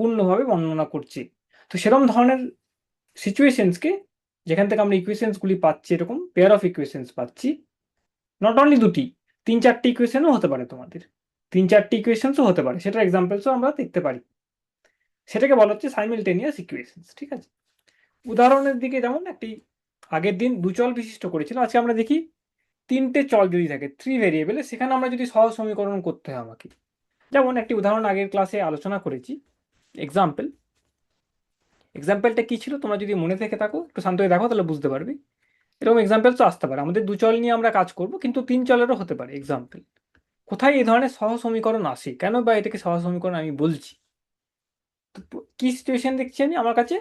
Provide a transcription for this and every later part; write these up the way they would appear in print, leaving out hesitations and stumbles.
পূর্ণভাবে বর্ণনা করছে। তো সেরকম ধরনের সিচুয়েশনসকে যেখান থেকে আমরা ইকুয়েশনসগুলি পাচ্ছি, এরকম পেয়ার অফ ইকুয়েশনস পাচ্ছি, নট অনলি দুটি, 3-4টি ইকুয়েশনও হতে পারে, তোমাদের 3-4টি ইকুয়েশনসও হতে পারে, সেটার এক্সাম্পলসও আমরা দেখতে পারি। সেটাকে বলা হচ্ছে সাইমিলটেনিয়াস ইকুয়েশনস। ঠিক আছে, উদাহরণের দিকে যেমন একটি আগের দিন দুচল বিশিষ্ট করেছিল, আজকে আমরা দেখি তিনটে চল যদি থাকে, 3 ভেরিয়েবলে, সেখানে আমরা যদি সহজ সমীকরণ করতে হয় আমাকে, যেমন একটি উদাহরণ আগের ক্লাসে আলোচনা করেছি, এক্সাম্পল। এক্সাম্পলটা কি ছিল তোমরা যদি মনে থেকে থাকো, একটু শান্ত হয়ে দেখো, তাহলে বুঝতে পারবে। এরকম এক্সাম্পল তো আসতে পারে, আমাদের দুচল নিয়ে আমরা কাজ করব, কিন্তু 3 চলেরও হতে পারে এক্সাম্পল। কোথায় এই ধরনের সহজ সমীকরণ আসে, কেন বা এটাকে সহজ সমীকরণ আমি বলছি? তো কি সিচুয়েশন দেখছি আমি, আমার কাছে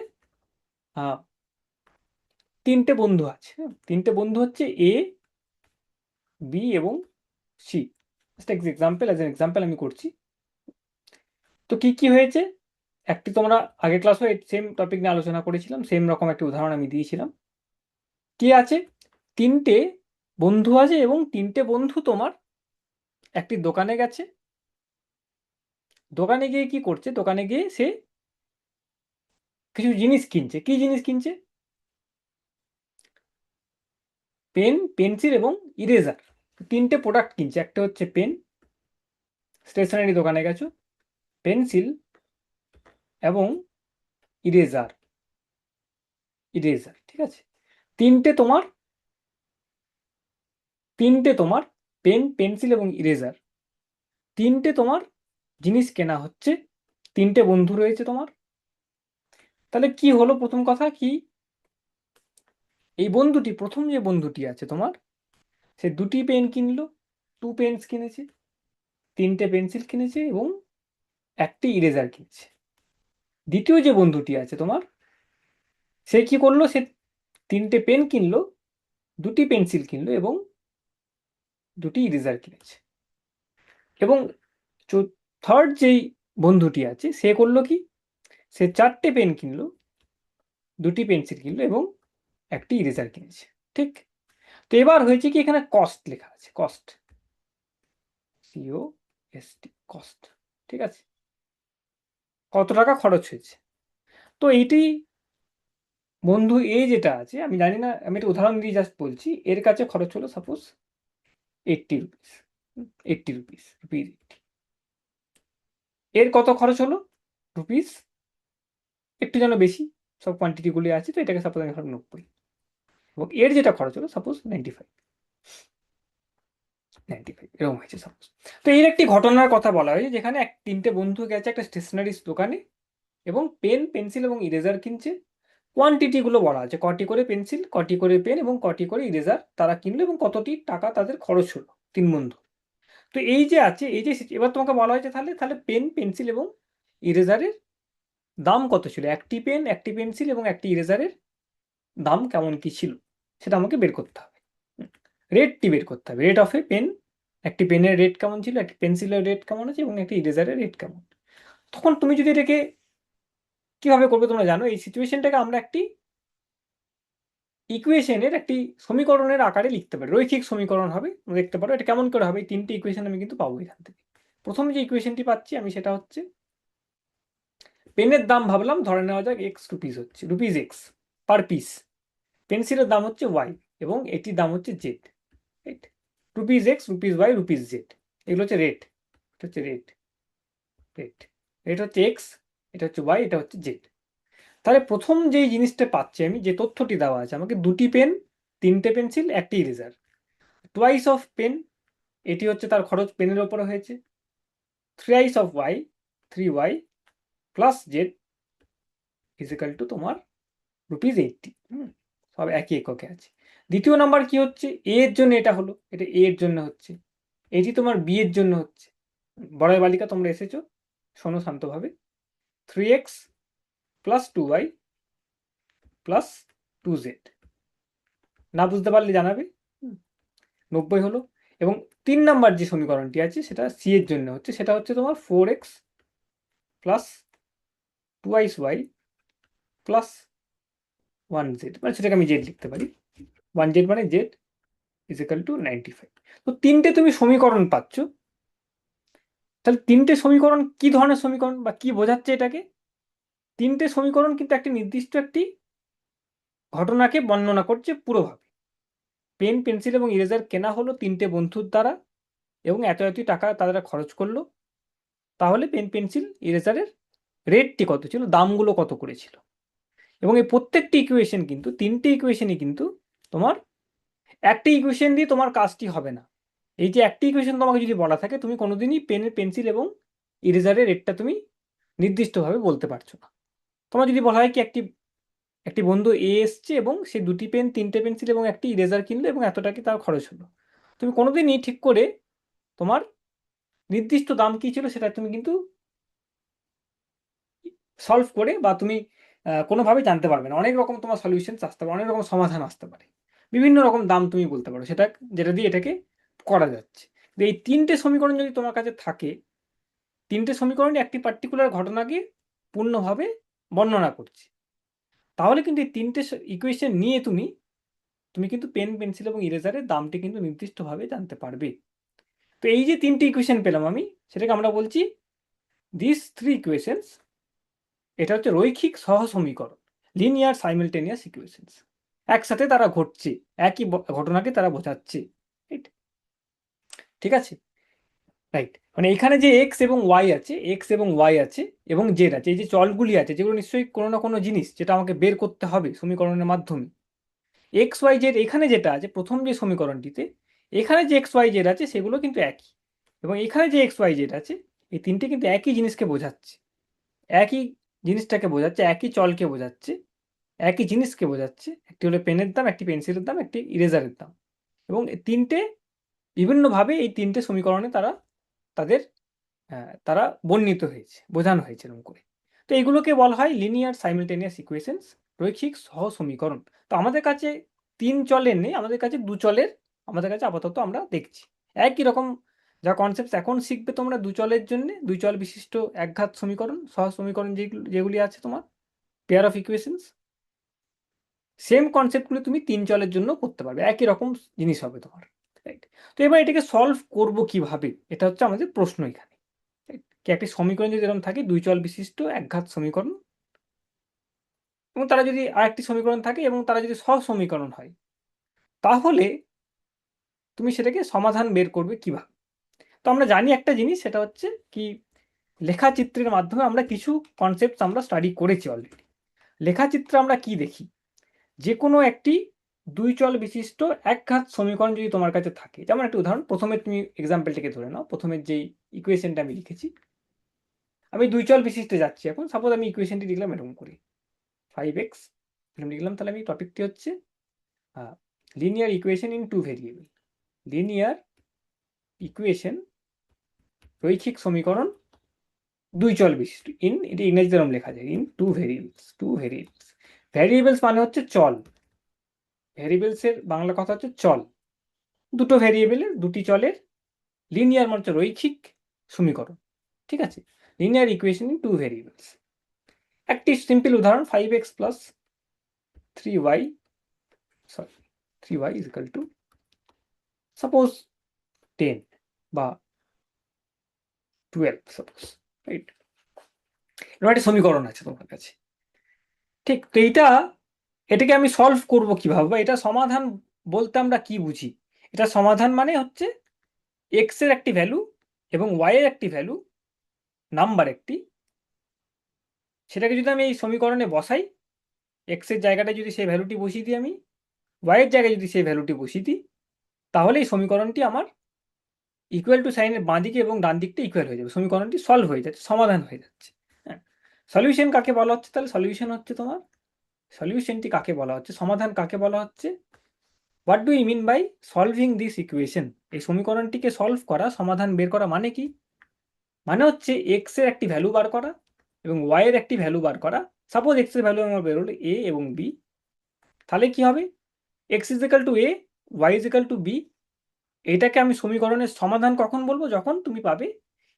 তিনটে বন্ধু আছে। তিনটে বন্ধু হচ্ছে এ, বি এবং C. Example, as an example আমি করছি। তো কি কি হয়েছে, একটি তোমরা আগের ক্লাসও সেম টপিক নিয়ে আলোচনা করেছিলাম, সেম রকম একটি উদাহরণ আমি দিয়েছিলাম। কি আছে, তিনটে বন্ধু আছে এবং তিনটে বন্ধু তোমার একটি দোকানে গেছে। দোকানে গিয়ে কি করছে, দোকানে গিয়ে সে কিছু জিনিস কিনছে। কি জিনিস কিনছে? পেন, পেন্সিল এবং ইরেজার। তিনটে প্রোডাক্ট কিনছে, একটা হচ্ছে পেন, স্টেশনারি দোকানে গেছো, পেন্সিল এবং ইরেজার। ইরেজার, ঠিক আছে। তিনটে তোমার তিনটে তোমার পেন, পেন্সিল এবং ইরেজার, তিনটে তোমার জিনিস কেনা হচ্ছে। তিনটে বন্ধু রয়েছে তোমার। তাহলে কি হলো, প্রথম কথা কি, এই বন্ধুটি, প্রথম যে বন্ধুটি আছে তোমার, সে দুটি পেন কিনলো, 2 পেন্স কিনেছে, তিনটে পেন্সিল কিনেছে এবং একটি ইরেজার কিনেছে। দ্বিতীয় যে বন্ধুটি আছে তোমার, সে কি করলো, সে তিনটে পেন কিনলো, দুটি পেন্সিল কিনলো এবং দুটি ইরেজার কিনেছে। এবং থার্ড যেই বন্ধুটি আছে, সে করলো কি, সে 4টে পেন কিনলো, দুটি পেন্সিল কিনলো এবং একটি ইরেজার কিনেছে। ঠিক। তো এবার হয়েছে কি, এখানে কস্ট লেখা আছে, কস্ট, COST, কস্ট। ঠিক আছে, কত টাকা খরচ হয়েছে। তো এইটি বন্ধু এ যেটা আছে, আমি জানি না, আমি একটা উদাহরণ দিয়ে জাস্ট বলছি, এর কাছে খরচ হলো সাপোজ 80 রুপিস। 80 rupees, rupees 80। এর কত খরচ হলো, রুপিস একটু যেন বেশি, সব কোয়ান্টিটিগুলি আছে, তো এটাকে সাপোজ আমি ধরো 90। এবং এর যেটা খরচ হলো সাপোজ 95। 95 এরকম হয়েছে সাপোজ। তো এর একটি ঘটনার কথা বলা হয়েছে, যেখানে তিনটে বন্ধু গেছে একটা স্টেশনারি দোকানে এবং পেন, পেন্সিল এবং ইরেজার কিনছে। কোয়ান্টিটিগুলো বলা আছে, কটি করে পেন্সিল, কটি করে পেন এবং কটি করে ইরেজার তারা কিনলো এবং কতটি টাকা তাদের খরচ হলো, তিন বন্ধু। তো এই যে আছে, এই যে এবার তোমাকে বলা হয়েছে, তাহলে তাহলে পেন, পেন্সিল এবং ইরেজারের দাম কত ছিল, একটি পেন, একটি পেন্সিল এবং একটি ইরেজারের দাম কেমন কি ছিল, সেটা আমাকে বের করতে হবে। রেটটি বের করতে হবে, রেট অফ এ পেন, একটি পেনের রেট কেমন ছিল, একটি পেন্সিলের রেট কেমন আছে এবং একটি ইরেজারের রেট কেমন। তখন তুমি যদি এটাকে কিভাবে করবে তোমরা জানো, এই সিচুয়েশনটাকে আমরা একটি ইকুয়েশনের, একটি সমীকরণের আকারে লিখতে পারি, রৈখিক সমীকরণ হবে। দেখতে পারো এটা কেমন করে হবে, এই তিনটে ইকুয়েশন আমি কিন্তু পাবো এখান থেকে। প্রথম যে ইকুয়েশনটি পাচ্ছি আমি, সেটা হচ্ছে পেনের দাম ভাবলাম, ধরে নেওয়া যাক X রুপিস হচ্ছে, রুপিস X পার পিস। পেন্সিলের দাম হচ্ছে Y এবং এটির দাম হচ্ছে Z। Right, rupees X, rupees Y, rupees Z, এগুলো হচ্ছে রেট। এটা হচ্ছে রেট, রেট, রেট হচ্ছে X, এটা হচ্ছে Y, এটা হচ্ছে Z। তাহলে প্রথম যেই জিনিসটা পাচ্ছি আমি, যে তথ্যটি দেওয়া আছে আমাকে, দুটি পেন, তিনটে পেন্সিল, একটি ইরেজার, টুয়াইস অফ পেন, এটি হচ্ছে তার খরচ পেনের ওপরে হয়েছে, thrice of Y, 3Y plus Z is equal to তোমার রুপিস 80। সব একই এককে আছে। দ্বিতীয় নাম্বার কি হচ্ছে, এ এর জন্য এটা হলো, এটা এ এর জন্য হচ্ছে, এটি তোমার বি এর জন্য হচ্ছে। বড় বালিকা তোমরা এসেছো, শোনো শান্তভাবে। 3X plus 2Y plus 2Z। না বুঝতে পারলে জানাবে। 90 হলো। এবং 3 নাম্বার যে সমীকরণটি আছে, সেটা সি এর জন্য হচ্ছে, সেটা হচ্ছে তোমার 4X plus 2y plus 1Z, মানে সেটাকে আমি জেড লিখতে পারি, 1Z মানে জেড ইজিক্যাল টু 95। তো তিনটে তুমি সমীকরণ পাচ্ছ। তাহলে তিনটে সমীকরণ কি ধরনের সমীকরণ বা কি বোঝাচ্ছে এটাকে, তিনটে সমীকরণ কিন্তু একটি নির্দিষ্ট একটি ঘটনাকে বর্ণনা করছে পুরোভাবে। পেন, পেন্সিল এবং ইরেজার কেনা হলো তিনটে বন্ধুর দ্বারা এবং এত এত টাকা তারা খরচ করলো। তাহলে পেন, পেন্সিল, ইরেজারের রেটটি কত ছিল, দামগুলো কত করেছিল। এবং এই প্রত্যেকটি ইকুয়েশন কিন্তু, তিনটে ইকুয়েশনই কিন্তু তোমার একটা ইকুয়েশন দিয়ে তোমার কাজটি হবে না। এই যে একটি ইকুয়েশন তোমাকে যদি বলা থাকে, তুমি কোনোদিনই পেন, পেন্সিল এবং ইরেজারের রেটটা তুমি নির্দিষ্টভাবে বলতে পারছো না। তোমার যদি বলা হয় কি একটি বন্ধু এ এসছে এবং সে দুটি পেন, তিনটে পেন্সিল এবং একটি ইরেজার কিনলো এবং এত টাকা তার খরচ হলো, তুমি কোনোদিনই ঠিক করে তোমার নির্দিষ্ট দাম কি ছিল সেটা তুমি কিন্তু সলভ করে বা তুমি কোনোভাবে জানতে পারবে না। অনেক রকম তোমার সলিউশন আসতে পারে, অনেক রকম সমাধান আসতে পারে, বিভিন্ন রকম দাম তুমি বলতে পারো সেটা, যেটা দিয়ে এটাকে করা যাচ্ছে। এই তিনটে সমীকরণ যদি তোমার কাছে থাকে, তিনটে সমীকরণ একটি পার্টিকুলার ঘটনাকে পূর্ণভাবে বর্ণনা করছে, তাহলে কিন্তু এই তিনটে ইকুয়েশন নিয়ে তুমি কিন্তু পেন, পেন্সিল এবং ইরেজারের দামটি কিন্তু নির্দিষ্টভাবে জানতে পারবে। তো এই যে তিনটি ইকুয়েশন পেলাম আমি, সেটাকে আমরা বলছি দিস থ্রি ইকুয়েশনস। এটা হচ্ছে রৈখিক সহসমীকরণ, লিনিয়ার সাইমেলটেনিয়াস ইকুয়েশনস। একসাথে তারা ঘটছে, একই ঘটনাকে তারা বোঝাচ্ছে, ঠিক আছে, রাইট। মানে এখানে যে এক্স এবং ওয়াই আছে, এক্স এবং ওয়াই আছে এবং জেড আছে, এই যে চলগুলি আছে, যেগুলো নিশ্চয়ই কোনো না কোনো জিনিস যেটা আমাকে বের করতে হবে সমীকরণের মাধ্যমে। এক্স ওয়াই জেড এখানে যেটা আছে প্রথম যে সমীকরণটিতে, এখানে যে এক্স ওয়াই জেড আছে সেগুলো কিন্তু একই, এবং এখানে যে এক্স ওয়াই জেড আছে এই তিনটে কিন্তু একই জিনিসকে বোঝাচ্ছে, একই জিনিসটাকে বোঝাচ্ছে, একই চলকে বোঝাচ্ছে, একই জিনিসকে বোঝাচ্ছে। একটি হলো পেনের দাম, একটি পেন্সিলের দাম, একটি ইরেজারের দাম। এবং তিনটে বিভিন্নভাবে এই তিনটে সমীকরণে তাদের তারা বর্ণিত হয়েছে, বোঝানো হয়েছে এরকম করে। তো এইগুলোকে বলা হয় লিনিয়ার সাইমেলটেনিয়াস ইকুয়েশনস, রৈখিক সহ সমীকরণ। তো আমাদের কাছে তিন চলের নেই, আমাদের কাছে দু চলের আমাদের কাছে আপাতত আমরা দেখছি। একই রকম যা কনসেপ্ট এখন শিখবে তোমরা দু চলের জন্য, দুই চল বিশিষ্ট একঘাত সমীকরণ, সহ সমীকরণ যেগুলি আছে তোমার পেয়ার অফ ইকুয়েশনস, সেম কনসেপ্টগুলো তুমি তিন চলের জন্য করতে পারবে, একই রকম জিনিস হবে তোমার, রাইট। তো এবার এটাকে সলভ করব কিভাবে, এটা হচ্ছে আমাদের প্রশ্ন এখানে। কি একটি সমীকরণ যদি এরকম থাকে, দুই চল বিশিষ্ট একঘাত সমীকরণ, এবং তারা যদি আরেকটি সমীকরণ থাকে এবং তারা যদি সহ সমীকরণ হয়, তাহলে তুমি সেটাকে সমাধান বের করবে কিভাবে। তো আমরা জানি একটা জিনিস, সেটা হচ্ছে কি, লেখাচিত্রের মাধ্যমে আমরা কিছু কনসেপ্ট আমরা স্টাডি করেছি অলরেডি। লেখাচিত্রে আমরা কি দেখি, যে কোনো একটি দুই চল বিশিষ্ট একঘাত সমীকরণ যদি তোমার কাছে থাকে, যেমন একটা উদাহরণ, প্রথমে তুমি এক্সাম্পলটাকে ধরে নাও, প্রথমের যেই ইকুয়েশনটা আমি লিখেছি, আমি দুই চল বিশিষ্টে যাচ্ছি এখন। সাপোজ আমি ইকুয়েশনটি লিখলাম এরকম করে 5x লিখলাম, তাহলে আমি টপিকটি হচ্ছে linear equation in two variable, linear equation রৈখিক সমীকরণ দুই চল বিশিষ্ট ইন, এটি ইংরেজিতে এরকম লেখা যায়, in two variables. Two variables, variables মানে হচ্ছে চল, ভ্যারিয়েবলসের বাংলা কথা হচ্ছে চল। দুটো ভ্যারিয়েবলের, দুটি চলের লিনিয়ার মানে হচ্ছে রৈখিক সমীকরণ, ঠিক আছে, linear equation in two variables. একটি সিম্পল উদাহরণ, 5x plus 3y, sorry 3y is equal to suppose 10 বা 12 সাপোজ, রাইট। এরকম একটা সমীকরণ আছে তোমার কাছে, ঠিক। তো এটাকে আমি সলভ করব কিভাবে, বা এটা সমাধান বলতে আমরা কি বুঝি। এটা সমাধান মানে হচ্ছে এক্স এর একটি ভ্যালু এবং ওয়াই এর একটি ভ্যালু, নাম্বার একটি, সেটাকে যদি আমি এই সমীকরণে বসাই, এক্স এর জায়গাটায় যদি সেই ভ্যালুটি বসিয়ে দিই, আমি ওয়াই এর জায়গায় যদি সেই ভ্যালুটি বসিয়ে দিই, তাহলে এই সমীকরণটি আমার ইকুয়াল টু সাইনের বাঁ দিকে এবং ডান দিকটা ইকুয়াল হয়ে যাবে, সমীকরণটি সলভ হয়ে যাচ্ছে, সমাধান হয়ে যাচ্ছে। হ্যাঁ, সলিউশন কাকে বলা হচ্ছে, তাহলে সলিউশন হচ্ছে তোমার, সলিউশনটি কাকে বলা হচ্ছে, সমাধান কাকে বলা হচ্ছে, what do you mean by solving this equation. এই সমীকরণটিকে সলভ করা, সমাধান বের করা মানে কি, মানে হচ্ছে এক্স এর একটি ভ্যালু বার করা এবং ওয়াই এর একটি ভ্যালু বার করা। সাপোজ এক্স এর ভ্যালু আমার বেরোলো এ এবং বি, তাহলে কি হবে, X is equal to A, Y is equal to B. এটাকে আমি সমীকরণের সমাধান কখন বলবো, যখন তুমি পাবে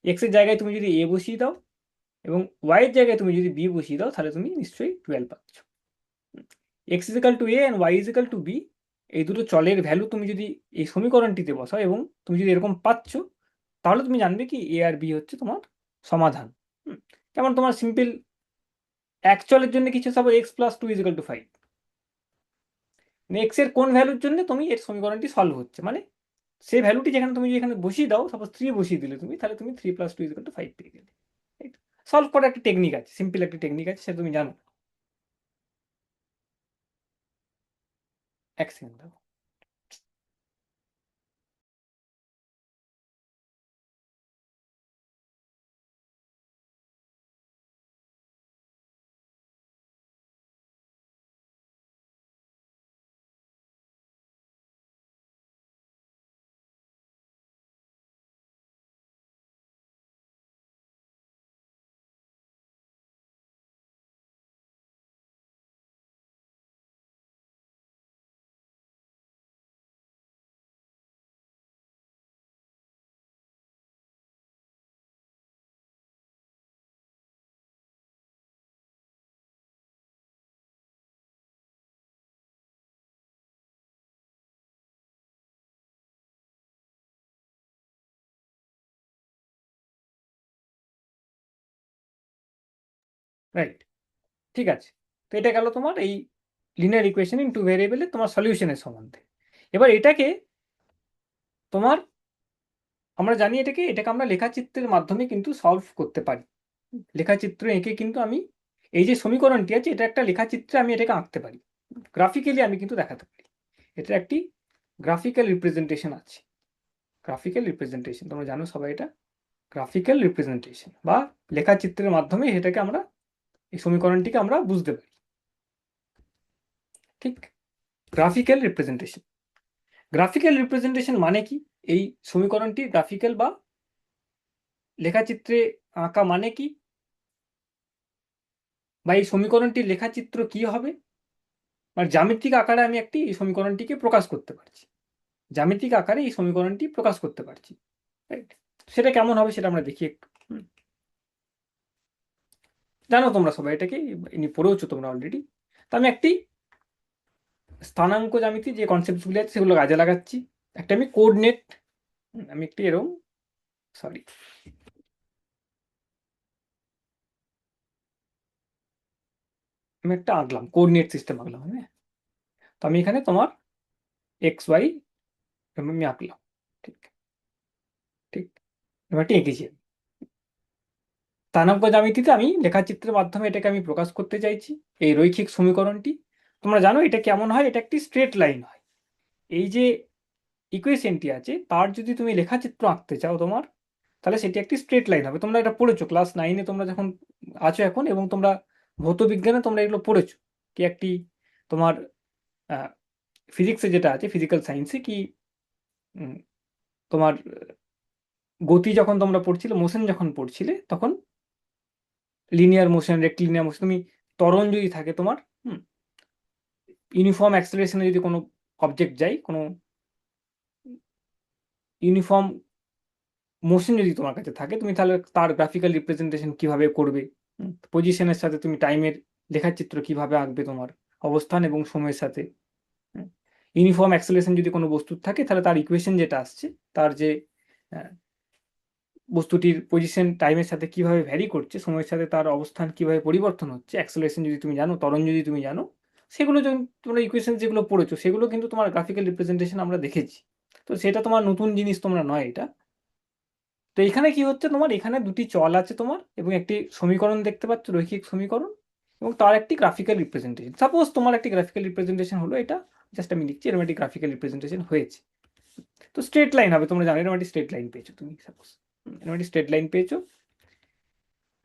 এক্স এর জায়গায় তুমি যদি এ বসিয়ে দাও এবং ওয়াই এর জায়গায় তুমি যদি বি বসিয়ে দাও, তাহলে তুমি নিশ্চয়ই 12 পাচ্ছ। X is equal to A and Y is equal to B, এই দুটো চলের ভ্যালু তুমি যদি এই সমীকরণটিতে বসাও এবং তুমি যদি এরকম পাচ্ছ, তাহলে তুমি জানবে কি এ আর বি হচ্ছে তোমার সমাধান। যেমন তোমার সিম্পল এক চলের জন্য কিছু suppose X plus two is equal to 5, X এর কোন ভ্যালুর জন্য তুমি এর সমীকরণটি সলভ হচ্ছে, মানে সেই ভ্যালুটি যেখানে তুমি যেখানে বসিয়ে দাও, সাপোজ 3 বসিয়ে দিলে তুমি, তাহলে তুমি 3 প্লাস 2 ইজিক্যাল টু 5 পেয়ে গেলে। সলভ করার একটা টেকনিক আছে, সিম্পল একটা টেকনিক আছে, সেটা তুমি জানো। এক সেকেন্ড দাও। রাইট, ঠিক আছে। তো এটা গেল তোমার এই লিনিয়ার ইকুয়েশন ইন টু ভেরিয়েবলের তোমার সলিউশনের সম্বন্ধে। এবার এটাকে তোমার, আমরা জানি এটাকে আমরা লেখাচিত্রের মাধ্যমে কিন্তু সলভ করতে পারি। লেখাচিত্র এঁকে কিন্তু আমি এই যে সমীকরণটি আছে, এটা একটা লেখাচিত্রে আমি এটাকে আঁকতে পারি, গ্রাফিক্যালি আমি কিন্তু দেখাতে পারি। এটা একটি গ্রাফিক্যাল রিপ্রেজেন্টেশন আছে। গ্রাফিক্যাল রিপ্রেজেন্টেশন তোমরা জানো সবাই, এটা গ্রাফিক্যাল রিপ্রেজেন্টেশন বা লেখাচিত্রের মাধ্যমে এটাকে আমরা, এই সমীকরণটিকে আমরা বুঝতে পারি। ঠিক, গ্রাফিক্যাল রিপ্রেজেন্টেশন। গ্রাফিক্যাল রিপ্রেজেন্টেশন মানে কি? এই সমীকরণটি গ্রাফিক্যাল বা লেখাচিত্রে আঁকা মানে কি, বা এই সমীকরণটির লেখাচিত্র কি হবে, আর জ্যামিতিক আকারে আমি একটি এই সমীকরণটিকে প্রকাশ করতে পারছি, জ্যামিতিক আকারে এই সমীকরণটি প্রকাশ করতে পারছি। রাইট, সেটা কেমন হবে সেটা আমরা দেখি একটু। জানো তোমরা সবাই এটাকে, ইনি পড়েওছো তোমরা অলরেডি। তো আমি একটি স্থানাঙ্ক জ্যামিতি যে কনসেপ্টগুলি আছে সেগুলো কাজে লাগাচ্ছি। একটা আমি কোঅর্ডিনেট, আমি একটি এরকম, সরি, আমি একটা আঁকলাম, কোঅর্ডিনেট সিস্টেম আঁকলাম। হ্যাঁ, তো আমি এখানে তোমার এক্স ওয়াই আমি আঁকলাম। ঠিক, ঠিক, এবার এটি এঁকেছি। স্থানাঙ্ক জ্যামিতিতে আমি লেখাচিত্রের মাধ্যমে এটাকে আমি প্রকাশ করতে চাইছি, এই রৈখিক সমীকরণটি। তোমরা জানো এটা কেমন হয়, এটা একটি স্ট্রেট লাইন হয়। এই যে ইকুয়েশনটি আছে তার যদি তুমি লেখাচিত্র আঁকতে চাও তোমার, তাহলে সেটি একটি স্ট্রেট লাইন হবে। তোমরা এটা পড়েছো ক্লাস 9-এ, তোমরা যখন আছো এখন, এবং তোমরা ভৌত বিজ্ঞানে তোমরা এগুলো পড়েছো কি একটি তোমার ফিজিক্সে যেটা আছে, ফিজিক্যাল সায়েন্সে কি তোমার গতি যখন তোমরা পড়ছিলে, মোশন যখন পড়ছিলে, তখন লিনিয়ার মোশন, রেক্টিলিনিয়ার মোশন, তুমি ত্বরণ যদি থাকে তোমার, ইউনিফর্ম অ্যাক্সেলারেশনে যদি কোনো অবজেক্ট যায়, কোনো ইউনিফর্ম মোশন যদি তোমার কাছে থাকে, তুমি তাহলে তার গ্রাফিক্যাল রিপ্রেজেন্টেশন কিভাবে করবে, পজিশনের সাথে তুমি টাইমের লেখাচিত্র কিভাবে আঁকবে, তোমার অবস্থান এবং সময়ের সাথে। ইউনিফর্ম অ্যাক্সেলারেশন যদি কোনো বস্তুর থাকে, তাহলে তার ইকুয়েশন যেটা আসছে, তার যে বস্তুটির পজিশন টাইমের সাথে কিভাবে ভ্যারি করছে, সময়ের সাথে তার অবস্থান কিভাবে পরিবর্তন হচ্ছে, অ্যাক্সেলারেশন যদি তুমি জানো, ত্বরণ যদি তুমি জানো, সেগুলো যখন তোমরা ইকুয়েশন যেগুলো পড়েছো সেগুলো কিন্তু তোমার গ্রাফিক্যাল রিপ্রেজেন্টেশন আমরা দেখেছি। তো সেটা তোমার নতুন জিনিস তোমরা নয় এটা। তো এখানে কি হচ্ছে, তোমার এখানে দুটি চল আছে তোমার, এবং একটি সমীকরণ দেখতে পাচ্ছ, রৈখিক সমীকরণ, এবং তার একটি গ্রাফিক্যাল রিপ্রেজেন্টেশন। সাপোজ তোমার একটি গ্রাফিক্যাল রিপ্রেজেন্টেশন হলো এটা, জাস্ট আমি লিখছি এরকম একটি গ্রাফিক্যাল রিপ্রেজেন্টেশন হয়েছে। তো স্ট্রেট লাইন হবে, তোমরা জানো এরকম একটি স্ট্রেট লাইন পেয়েছো তুমি, সাপোজ এরকম একটি স্ট্রেট লাইন পেয়েছো।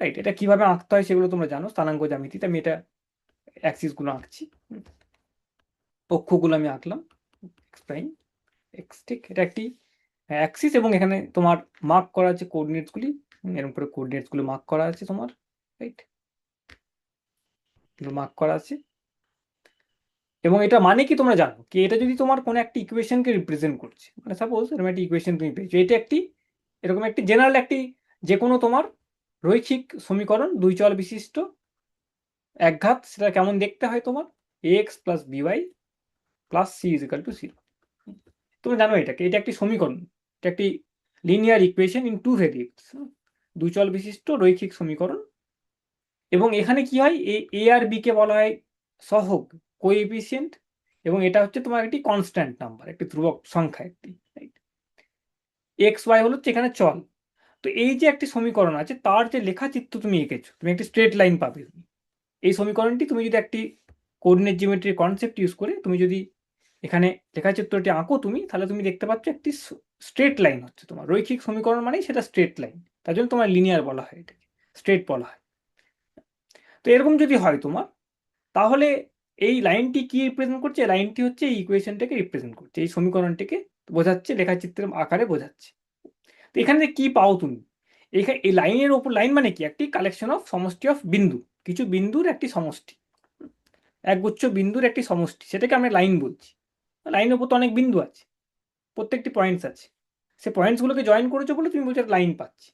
রাইট, এটা কিভাবে আঁকতে হয় সেগুলো তোমরা জানো, স্থানাঙ্ক জ্যামিতিতে আমি এটা অ্যাক্সিস গুলো আঁকছি, অক্ষগুলো আমি আঁকলাম, এক্স প্রাইম এক্স, ঠিক, এটা একটি অ্যাক্সিস, এবং এখানে তোমার মার্ক করা আছে কোঅর্ডিনেটসগুলি, এরকম করে কোঅর্ডিনেটসগুলো মার্ক করা আছে তোমার। রাইট, মার্ক করা আছে। এবং এটা মানে কি তোমরা জানো কি, এটা যদি তোমার কোনো একটি ইকুয়েশনকে রিপ্রেজেন্ট করছে, মানে সাপোজ এরকম একটি ইকুয়েশন তুমি পেয়েছো, এটা একটি এরকম একটি জেনারেল একটি যে কোনো তোমার রৈখিক সমীকরণ, দুই চল বিশিষ্ট একঘাত, সেটা কেমন দেখতে হয় তোমার, X plus B Y plus C is equal to 0। তুমি জানো এটাকে, এটা একটি সমীকরণ, এটা একটি linear equation in two variables, দুই চল বিশিষ্ট রৈখিক সমীকরণ, এবং এখানে কি হয়, এ আর বি কে বলা হয় সহগ, কোএফিসিয়েন্ট, এবং এটা হচ্ছে তোমার একটি কনস্ট্যান্ট নাম্বার, একটি ধ্রুবক সংখ্যা একটি। এক্স ওয়াই হলো হচ্ছে এখানে চল। তো এই যে একটি সমীকরণ আছে, তার যে লেখাচিত্র তুমি এঁকেছো, তুমি একটি স্ট্রেট লাইন পাবে। এই সমীকরণটি তুমি যদি একটি কোঅর্ডিনেট জিওমেট্রির কনসেপ্ট ইউজ করে তুমি যদি এখানে লেখাচিত্রটি আঁকো তুমি, তাহলে তুমি দেখতে পাচ্ছ একটি স্ট্রেট লাইন হচ্ছে তোমার রৈখিক সমীকরণ, মানেই সেটা স্ট্রেট লাইন। তার জন্য তোমার লিনিয়ার বলা হয়, এটাকে স্ট্রেট বলা হয়। তো এরকম যদি হয় তোমার, তাহলে এই লাইনটি কি রিপ্রেজেন্ট করছে? লাইনটি হচ্ছে এই ইকুয়েশনটাকে রিপ্রেজেন্ট করছে, এই সমীকরণটিকে বোঝাচ্ছে, লেখাচিত্রের আকারে বোঝাচ্ছে। তো এখানে কি পাও তুমি? এখানে এই লাইনের ওপর, লাইন মানে কি? একটি কালেকশন অফ সমষ্টি অফ বিন্দু, কিছু বিন্দুর একটি সমষ্টি, একগুচ্ছ বিন্দুর একটি সমষ্টি, সেটাকে আমরা লাইন বলছি। লাইনের উপর তো অনেক বিন্দু আছে, প্রত্যেকটি পয়েন্টস আছে, সে পয়েন্টসগুলোকে জয়েন করেছো বলে তুমি বলছো লাইন পাচ্ছি।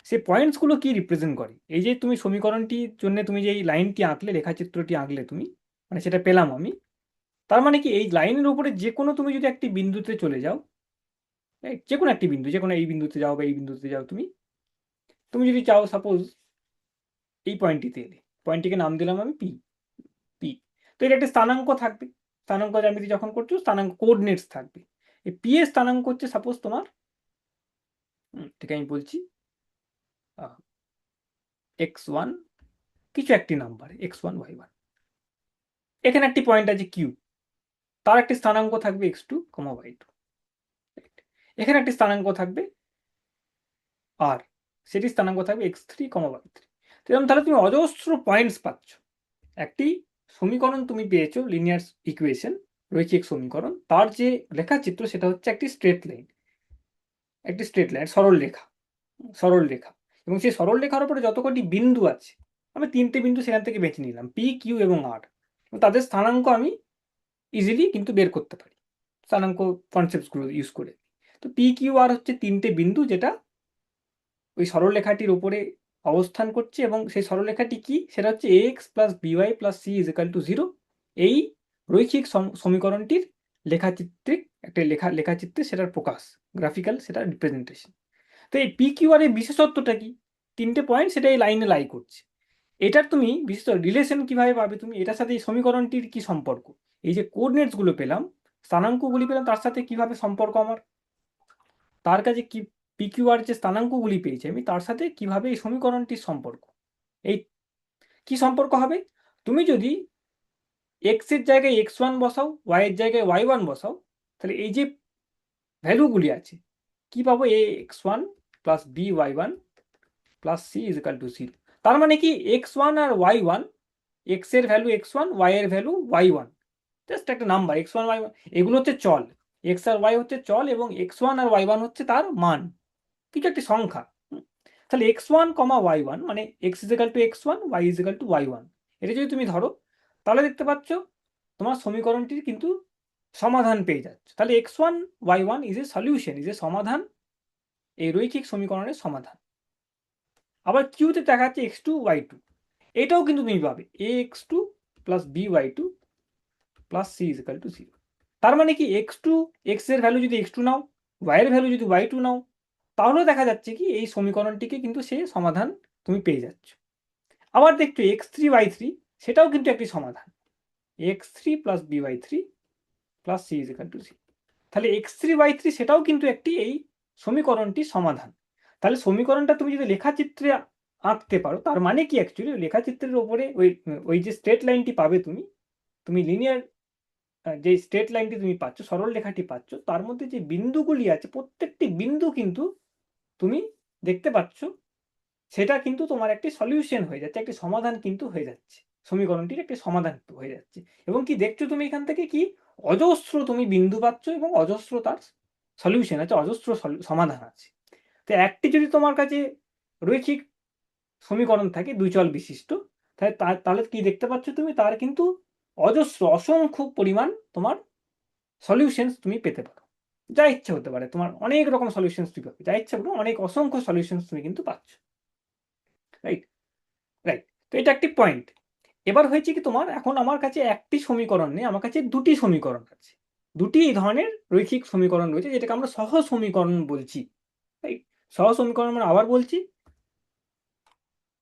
সেই পয়েন্টসগুলো কি রিপ্রেজেন্ট করে? এই যে তুমি সমীকরণটির জন্য তুমি যে এই লাইনটি আঁকলে, লেখাচিত্রটি আঁকলে তুমি, মানে সেটা পেলাম আমি, তার মানে কি এই লাইনের উপরে যে কোনো তুমি যদি একটি বিন্দুতে চলে যাও, যে কোনো একটি বিন্দু, যে কোনো এই বিন্দুতে যাও বা এই বিন্দুতে যাও, তুমি তুমি যদি চাও, সাপোজ এই পয়েন্টটিতে এলে, পয়েন্টটিকে নাম দিলাম আমি পি, পি। তো এটা একটা স্থানাঙ্ক থাকবে, স্থানাঙ্ক জ্যামিতি যখন করছো স্থানাঙ্ক কোঅর্ডিনেটস থাকবে। এই পি এর স্থানাঙ্ক হচ্ছে সাপোজ তোমার, ঠিক আমি বলছি, এক্স ওয়ান, কিছু একটি number x one Y one. এখানে একটি পয়েন্ট আছে কিউ, তার একটি স্থানাঙ্ক থাকবে X two comma Y two. এখানে একটি স্থানাঙ্ক থাকবে আর, সেটি স্থানাঙ্ক থাকবে X three comma Y three. তাহলে তুমি অজস্র পয়েন্টস পাচ্ছ। একটি সমীকরণ তুমি পেয়েছো, লিনিয়ার ইকুয়েশন, রৈখিক সমীকরণ, তার যে লেখাচিত্র সেটা হচ্ছে একটি স্ট্রেট লাইন, একটি স্ট্রেট লাইন, সরল রেখা, সরল রেখা। এবং সেই সরল রেখার উপরে যত কটি বিন্দু আছে, আমি তিনটে বিন্দু সেখান থেকে বেছে নিলাম, পি কিউ এবং আর, তাদের স্থানাঙ্ক আমি ইজিলি কিন্তু বের করতে পারি স্থানাঙ্ক কনসেপ্টসগুলো ইউজ করে। তো পি কিউ আর হচ্ছে তিনটে বিন্দু, যেটা ওই সরলরেখাটির উপরে অবস্থান করছে, এবং সেই সরলরেখাটি কি? সেটা হচ্ছে X plus B Y plus C is equal to zero. এই রৈখিক সমীকরণটির লেখাচিত্রিক একটা লেখাচিত্রে সেটার প্রকাশ, গ্রাফিক্যাল সেটা রিপ্রেজেন্টেশন। তো এই পি কিউ আর এর বিশেষত্বটা কি? তিনটে পয়েন্ট সেটা এই লাইনে লাই করছে। এটার তুমি বিশেষ রিলেশন কিভাবে পাবে তুমি? এটার সাথে এই সমীকরণটির কি সম্পর্ক? এই যে কোঅর্ডিনেটস গুলো পেলাম, স্থানাঙ্কগুলি পেলাম, তার সাথে কিভাবে সম্পর্ক আমার? তার কাছে কি পিকিউআর যে স্থানাঙ্কগুলি পেয়েছি আমি, তার সাথে কিভাবে এই সমীকরণটির সম্পর্ক? এই কি সম্পর্ক হবে? তুমি যদি এক্স এর জায়গায় এক্স ওয়ান বসাও, ওয়াই এর জায়গায় ওয়াই ওয়ান বসাও, তাহলে এই যে ভ্যালুগুলি আছে, কি পাবো? A x one plus B y one plus C is equal to zero. তার মানে কি এক্স ওয়ান আর ওয়াই ওয়ান, এক্স এর ভ্যালু এক্স ওয়ান, ওয়াই এর ভ্যালু ওয়াই ওয়ান, জাস্ট একটা number x one Y one, এগুলো হচ্ছে চল, এক্স আর ওয়াই হচ্ছে চল, এবং এক্স ওয়ান আর ওয়াই ওয়ান হচ্ছে তার মান, কিছু একটি সংখ্যা। তাহলে x one comma y one মানে x is equal to X one, Y is equal to Y one, এটা যদি তুমি ধরো, তাহলে দেখতে পাচ্ছ তোমার সমীকরণটির কিন্তু সমাধান পেয়ে যাচ্ছ। তাহলে x one Y one is a solution, is a সমাধান, এই রৈখিক সমীকরণের সমাধান। আবার কিউতে দেখা যাচ্ছে এক্স টু ওয়াই টু, এটাও কিন্তু তুমি পাবে a x two plus B y two plus C is equal to zero. তার মানে কি এক্স টু, এক্স এর ভ্যালু যদি এক্স টু নাও, ওয়াই এর ভ্যালু যদি ওয়াই টু নাও, তাহলেও দেখা যাচ্ছে কি এই সমীকরণটিকে কিন্তু সে সমাধান তুমি পেয়ে যাচ্ছ। আবার দেখছো এক্স থ্রি ওয়াই থ্রি, সেটাও কিন্তু একটি সমাধান, X three plus B Y three plus C is equal to C. তাহলে এক্স থ্রি ওয়াই থ্রি সেটাও কিন্তু একটি এই সমীকরণটির সমাধান। তাহলে সমীকরণটা তুমি যদি লেখাচিত্রে আঁকতে পারো, তার মানে কি অ্যাকচুয়ালি লেখাচিত্রের ওপরে ওই ওই যে স্ট্রেট লাইনটি পাবে তুমি, তুমি লিনিয়ার যে স্ট্রেট লাইনটি তুমি পাচ্ছ, সরল রেখাটি পাচ্ছ, তার মধ্যে যে বিন্দুগুলি আছে, প্রত্যেকটি বিন্দু কিন্তু তুমি দেখতে পাচ্ছ, সেটা কিন্তু তোমার একটি সলিউশন হয়ে যাচ্ছে, একটি সমাধান কিন্তু হয়ে যাচ্ছে, সমীকরণটির একটি সমাধান হয়ে যাচ্ছে। এবং কি দেখছো তুমি এখান থেকে? কি অজস্র তুমি বিন্দু পাচ্ছ, এবং অজস্র তার সলিউশন আছে, অজস্র সমাধান আছে। তো একটি যদি তোমার কাছে রৈখিক সমীকরণ থাকে দুই চল বিশিষ্ট, তাহলে কি দেখতে পাচ্ছ তুমি? তার কিন্তু অজস্র, অসংখ্য পরিমাণ তোমার সলিউশনস তুমি পেতে পারো, যা ইচ্ছা হতে পারে তোমার, অনেক রকম সলিউশনস তুমি পাবে, যা ইচ্ছা করো অনেক অসংখ্য সলিউশনস তুমি কিন্তু পাচ্ছ, রাইট? রাইট। তো এটা একটি পয়েন্ট। এবার হয়েছে কি, তোমার এখন আমার কাছে একটি সমীকরণ নেই, আমার কাছে দুটি সমীকরণ আছে, দুটি এই ধরনের রৈখিক সমীকরণ রয়েছে, যেটাকে আমরা সহ সমীকরণ বলছি, রাইট? সহ সমীকরণ মানে আবার বলছি,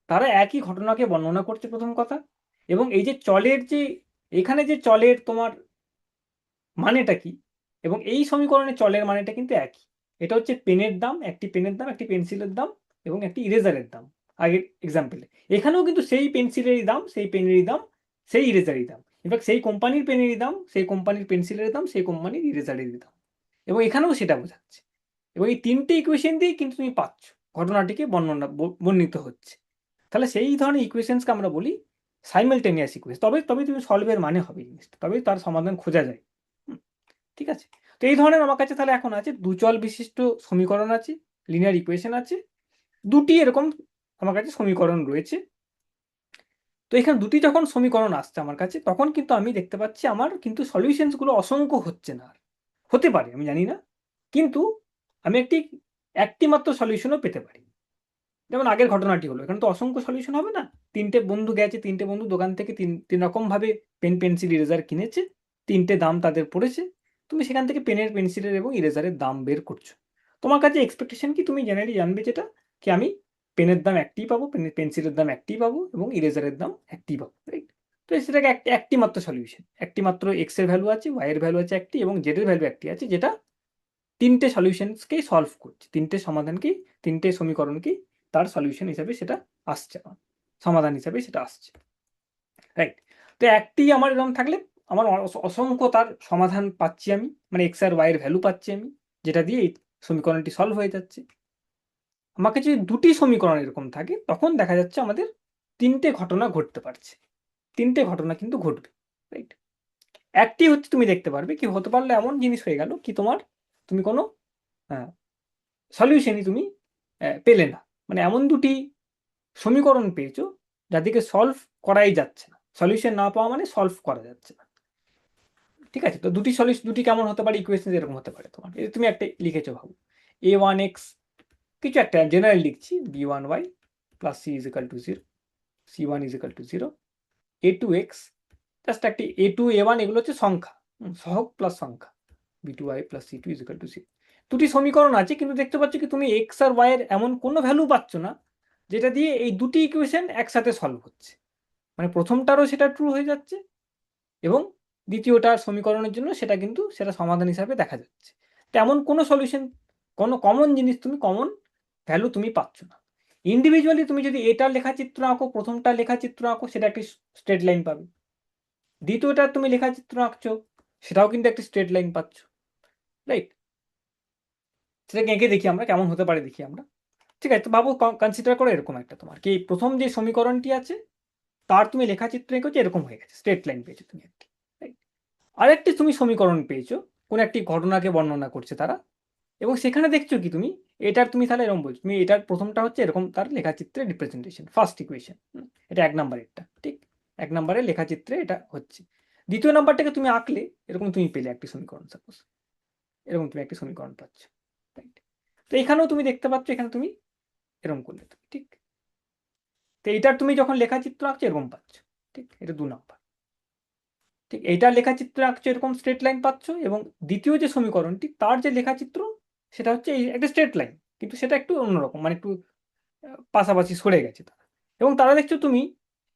তারা একই ঘটনাকে বর্ণনা করছে প্রথম কথা, এবং এই যে চলের যে এখানে যে চলের তোমার মানেটা কি, এবং এই সমীকরণে চলের মানেটা কিন্তু একই। এটা হচ্ছে পেনের দাম, একটি পেনের দাম, একটি পেন্সিলের দাম এবং একটি ইরেজারের দাম। আগের এক্সাম্পলে এখানেও কিন্তু সেই পেন্সিলেরই দাম, সেই পেনেরই দাম, সেই ইরেজারই দাম। ইনফ্যাক্ট সেই কোম্পানির পেনেরই দাম, সেই কোম্পানির পেন্সিলের দাম, সেই কোম্পানির ইরেজারেরই দাম, এবং এখানেও সেটা বোঝাচ্ছে। এবং এই তিনটে ইকুয়েশন দিয়েই কিন্তু তুমি পাচ্ছ ঘটনাটিকে বর্ণিত হচ্ছে। তাহলে সেই ধরনের ইকুয়েশনসকে আমরা বলি সাইমালটেনিয়াস ইকুয়েশন। তবে তবে তুমি সলভের মানে হবে জিনিসটা, তবেই তার সমাধান খোঁজা যায়। ঠিক আছে, তো এই ধরনের আমার কাছে তাহলে এখন আছে দুচল বিশিষ্ট সমীকরণ আছে, লিনিয়ার ইকুয়েশন আছে, দুটি এরকম আমার কাছে সমীকরণ রয়েছে। তো এখানে দুটি যখন সমীকরণ আসছে আমার কাছে, তখন কিন্তু আমি দেখতে পাচ্ছি আমার কিন্তু সলিউশনসগুলো অসংখ্য হচ্ছে না। হতে পারে, আমি জানি না, কিন্তু আমি একটি মাত্র সলিউশনও পেতে পারি। যেমন আগের ঘটনাটি হলো, এখানে তো অসংখ্য সলিউশন হবে না। তিনটে বন্ধু গেছে, তিনটে বন্ধু দোকান থেকে তিন রকম ভাবে পেন পেন্সিল ইরেজার কিনেছে, তিনটে দাম তাদের পড়েছে। তুমি সেখান থেকে পেনের, পেন্সিলের এবং ইরেজারের দাম বের করছো। তোমার কাছে এক্সপেকটেশন কি, তুমি জেনারেলি জানবে যেটা কি আমি পেনের দাম একটি পাবো, পেন্সিলের দাম একটি পাবো এবং ইরেজারের দাম একটি পাবো, রাইট? তো সেটাকে একটি মাত্র সলিউশন, একটি মাত্র এক্স এর ভ্যালু আছে, ওয়াই এর ভ্যালু আছে একটি, এবং জেড এর ভ্যালু একটি আছে, যেটা তিনটে সলিউশনসকেই সলভ করছে, তিনটে সমাধানকেই, তিনটে সমীকরণকেই তার সলিউশন হিসাবে সেটা আসছে, সমাধান হিসাবে সেটা আসছে, রাইট? তো একটি আমার এরকম থাকলে আমার অসংখ্য তার সমাধান পাচ্ছি আমি, মানে এক্স আর ওয়াই এর ভ্যালু পাচ্ছি আমি, যেটা দিয়ে এই সমীকরণটি সলভ হয়ে যাচ্ছে। আমাকে যদি দুটি সমীকরণ এরকম থাকে, তখন দেখা যাচ্ছে আমাদের তিনটে ঘটনা ঘটতে পারছে, তিনটে ঘটনা কিন্তু ঘটবে, রাইট? একটি হচ্ছে তুমি দেখতে পারবে কি হতে পারলে এমন জিনিস হয়ে গেল কি তুমি কোনো সলিউশনই তুমি পেলে না, মানে এমন দুটি সমীকরণ পেয়েছো যাদেরকে সলভ করাই যাচ্ছে না। সলিউশন না পাওয়া মানে সলভ করা যাচ্ছে না। ঠিক আছে, তো দুটি কেমন হতে পারে ইকুয়েশন, এরকম হতে পারে তোমার, তুমি একটা লিখেছো, ভাবো a1x, কিছু একটা জেনারেল লিখছি, b1y plus c is equal two 0, c1 is equal two 0, a2x, just একটি a2 a1 এগুলো হচ্ছে সংখ্যা, সহগ প্লাস সংখ্যা, b2y plus c2 is equal two 0। দুটি সমীকরণ আছে, কিন্তু দেখতে পাচ্ছ কি তুমি এক্স আর ওয়াই এর এমন কোনো ভ্যালু পাচ্ছ না যেটা দিয়ে এই দুটি ইকুয়েশন একসাথে সলভ হচ্ছে। মানে প্রথমটারও সেটা ট্রু হয়ে যাচ্ছে, এবং দ্বিতীয়টার সমীকরণের জন্য সেটা সমাধান হিসাবে দেখা যাচ্ছে। তেমন কোনো সলিউশন, কোনো কমন জিনিস, কমন ভ্যালু তুমি পাচ্ছ না। ইন্ডিভিজুয়ালি তুমি যদি এটার লেখাচিত্র আঁকো, প্রথমটার লেখাচিত্র আঁকো, সেটা একটি স্ট্রেট লাইন পাবে। দ্বিতীয়টার তুমি লেখাচিত্র আঁকছো, সেটাও কিন্তু একটি স্ট্রেট লাইন পাচ্ছ, রাইট? সেটাকে এঁকে দেখি আমরা কেমন হতে পারে, দেখি আমরা। ঠিক আছে, তো ভাবো, কনসিডার করো এরকম একটা, তোমার কি প্রথম যে সমীকরণটি আছে তার তুমি লেখাচিত্র এঁকেছো, এরকম হয়ে গেছে, স্ট্রেট লাইন পেয়েছো তুমি একটি, রাইট? আরেকটি তুমি সমীকরণ পেয়েছো, কোন একটি ঘটনাকে বর্ণনা করছে তারা, এবং সেখানে দেখছো কি তুমি তুমি তাহলে এরকম বলছো, তুমি এটার প্রথমটা হচ্ছে এরকম তার লেখাচিত্রের রিপ্রেজেন্টেশন, ফার্স্ট ইকুয়েশন, এটা 1 নম্বরেরটা, ঠিক? 1 নম্বরের লেখাচিত্রে এটা হচ্ছে। দ্বিতীয় নাম্বারটাকে তুমি আঁকলে এরকম তুমি পেলে একটি সমীকরণ, সাপোজ এরকম তুমি একটি সমীকরণ পাচ্ছ, রাইট? তো এখানেও তুমি দেখতে পাচ্ছ, এখানে তুমি এরকম করলে তুমি, ঠিক? তো এইটার তুমি যখন লেখাচিত্র আঁকছো এরকম পাচ্ছ, ঠিক? এটা 2 নম্বর, ঠিক? এইটার লেখাচিত্র আঁকছো, এরকম স্ট্রেট লাইন পাচ্ছ, এবং দ্বিতীয় যে সমীকরণটি তার যে লেখাচিত্র সেটা হচ্ছে এই একটা স্ট্রেট লাইন, কিন্তু সেটা একটু অন্যরকম, মানে একটু পাশাপাশি সরে গেছে তারা, এবং তারা দেখছো তুমি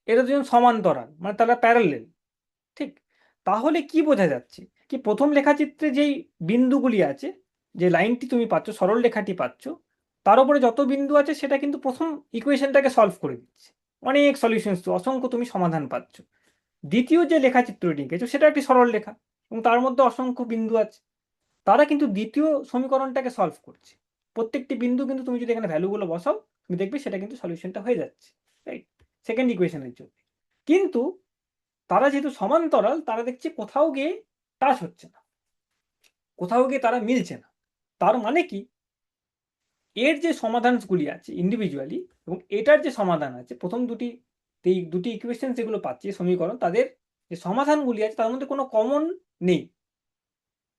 এরা দুজন সমান্তরাল, মানে তারা প্যারালেল, ঠিক? তাহলে কি বোঝা যাচ্ছে কি প্রথম লেখাচিত্রে যেই বিন্দুগুলি আছে, যে লাইনটি তুমি পাচ্ছ, সরল রেখাটি পাচ্ছ, তার উপরে যত বিন্দু আছে সেটা কিন্তু প্রথম ইকুয়েশনটাকে সলভ করে দিচ্ছে, অনেক সলিউশন, অসংখ্য তুমি সমাধান পাচ্ছ। দ্বিতীয় যে লেখাচিত্রটি এঁকেছো সেটা একটি সরল রেখা, এবং তার মধ্যে অসংখ্য বিন্দু আছে, তারা কিন্তু দ্বিতীয় সমীকরণটাকে সলভ করছে। প্রত্যেকটি বিন্দু কিন্তু তুমি যদি এখানে ভ্যালুগুলো বসাও, তুমি দেখবে সেটা কিন্তু সলিউশনটা হয়ে যাচ্ছে, রাইট? সেকেন্ড ইকুয়েশনের জন্য। কিন্তু তারা যেহেতু সমান্তরাল, তারা দেখছে কোথাও গিয়ে টাচ হচ্ছে না, কোথাও গিয়ে তারা মিলছে না। তার মানে কি, এর যে সমাধানগুলি আছে ইন্ডিভিজুয়ালি, এবং এটার যে সমাধান আছে, প্রথম দুটি ইকুয়েশন যেগুলো পাচ্ছি সমীকরণ, তাদের যে সমাধানগুলি আছে তার মধ্যে কোনো কমন নেই,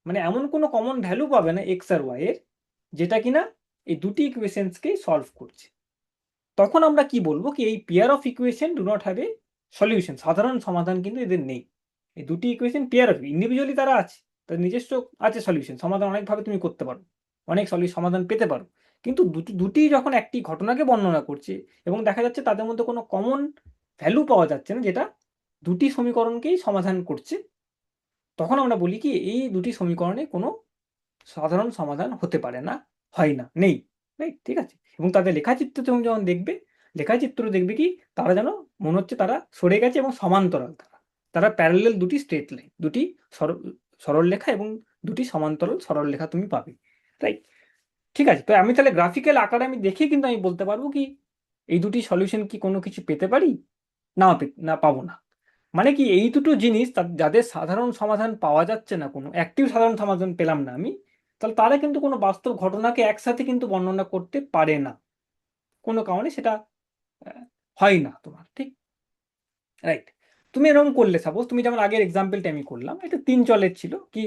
মানে এমন কোনো কমন ভ্যালু পাবে না এক্স আর ওয়াই এর, যেটা কিনা এই দুটি ইকুয়েশনসকে সলভ করছে। তখন আমরা কি বলবো কি এই pair of equation do not have a solution, সাধারণ সমাধান কিন্তু এদের নেই। এই দুটি ইকুয়েশন পেয়ার অফ, ইন্ডিভিজুয়ালি তারা আছে, তাদের নিজস্ব আছে সলিউশন, সমাধান অনেকভাবে তুমি করতে পারো, অনেক সমাধান পেতে পারো, কিন্তু দুটি যখন একটি ঘটনাকে বর্ণনা করছে এবং দেখা যাচ্ছে তাদের মধ্যে কোনো কমন ভ্যালু পাওয়া যাচ্ছে না যেটা দুটি সমীকরণকেই সমাধান করছে, তখন আমরা বলি কি এই দুটি সমীকরণে কোনো সাধারণ সমাধান হতে পারে না, হয় না, নেই। রাইট, ঠিক আছে। এবং তাদের লেখাচিত্র তুমি যখন দেখবে, লেখাচিত্র দেখবে কি তারা যেন মনে হচ্ছে তারা সরে গেছে এবং সমান্তরাল, তারা প্যারালাল দুটি স্ট্রেট লাইন, দুটি সরল লেখা এবং দুটি সমান্তরাল সরল লেখা তুমি পাবে। রাইট, ঠিক আছে। তো আমি তাহলে গ্রাফিক্যাল আকারে আমি দেখে কিন্তু আমি বলতে পারবো কি এই দুটি সলিউশন কি কোনো কিছু পেতে পারি, না পাবো না। মানে কি এই দুটো জিনিস যাদের সাধারণ সমাধান পাওয়া যাচ্ছে না, কোনো একটিও সাধারণ সমাধান পেলাম না আমি, তাহলে তারা কিন্তু কোনো বাস্তব ঘটনাকে একসাথে কিন্তু বর্ণনা করতে পারে না, কোনো কারণে সেটা হয় না তোমার, ঠিক। রাইট, তুমি এরকম করলে সাপোজ তুমি যেমন আগের এক্সাম্পলটা আমি করলাম, এটা 3 চলের ছিল কি,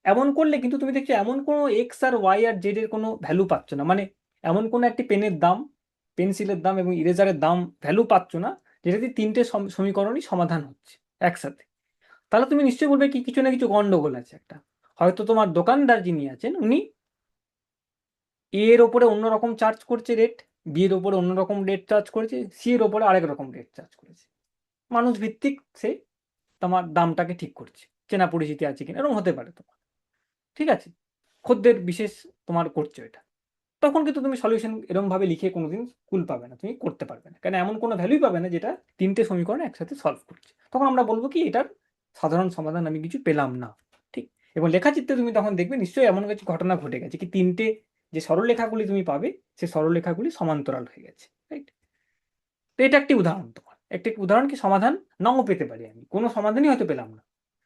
এমন করলে কিন্তু তুমি দেখছো এমন কোনো এক্স আর ওয়াই আর জেড এর কোনো ভ্যালু পাচ্ছ না, মানে এমন কোনো একটি পেনের দাম, পেন্সিলের দাম এবং ইরেজারের দাম ভ্যালু পাচ্ছ না যেটা দিয়ে তিনটে সমীকরণই সমাধান হচ্ছে একসাথে। তাহলে তুমি নিশ্চয়ই বলবে কি কিছু না কিছু গন্ডগোল আছে একটা, হয়তো তোমার দোকানদার যিনি আছেন উনি এ এর ওপরে অন্যরকম চার্জ করছে রেট, বি এর ওপরে অন্যরকম রেট চার্জ করেছে, সি এর ওপরে আরেক রকম রেট চার্জ করেছে, মানুষ ভিত্তিক সে তোমার দামটাকে ঠিক করছে, চেনা পরিচিতি আছে কিনা এরকম হতে পারে তোমার, ঠিক আছে, খদ্দের বিশেষ তোমার করছে এটা। তখন কিন্তু তুমি সলিউশন এরকম ভাবে লিখে কোনোদিন কুল পাবে না, তুমি করতে পারবে না, কারণ এমন কোনো ভ্যালুই পাবে না যেটা তিনটে সমীকরণ একসাথে সলভ করছে। তখন আমরা বলবো কি এটার সাধারণ সমাধান আমি কিছু পেলাম না, ঠিক। এবং লেখাচিত্রে তুমি তখন দেখবে নিশ্চয়ই এমন কিছু ঘটনা ঘটে গেছে কি তিনটে যে সরলরেখাগুলি তুমি পাবে সেই সরলরেখাগুলি সমান্তরাল হয়ে গেছে, রাইট। তো এটা একটি উদাহরণ, তোমার একটি উদাহরণ কি সমাধান নাও পেতে পারি, আমি কোনো সমাধানই হয়তো পেলাম না,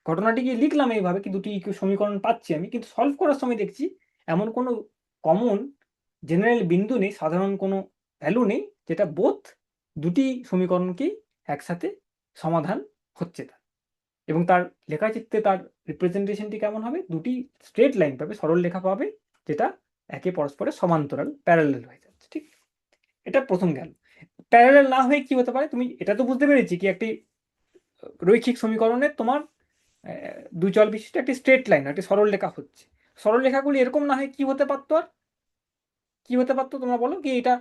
ঘটনাটিকে লিখলাম এইভাবে কি দুটি সমীকরণ পাচ্ছি আমি, কিন্তু সলভ করার সময় দেখছি এমন কোনো কমন জেনারেল বিন্দু নেই, সাধারণ কোনো ভ্যালু নেই যেটা বোথ দুটি সমীকরণকেই একসাথে সমাধান হচ্ছে তার। এবং তার লেখাচিত্রে তার রিপ্রেজেন্টেশনটি কেমন হবে, দুটি স্ট্রেট লাইন পাবে, সরল রেখা পাবে যেটা একে পরস্পরের সমান্তরাল প্যারালাল হয়ে যাচ্ছে, ঠিক। এটা প্রথম গেল। প্যারালাল না হয়ে কি হতে পারে, তুমি এটা তো বুঝতে পেরেছি কি একটি রৈখিক সমীকরণের তোমার দুই চল বিশিষ্ট একটি স্ট্রেট লাইন, একটি সরল রেখা হচ্ছে, সরল রেখাগুলি এরকম না হয় কি হতে পারতো, আর কি হতে পারতো তোমরা বলো কি, এটা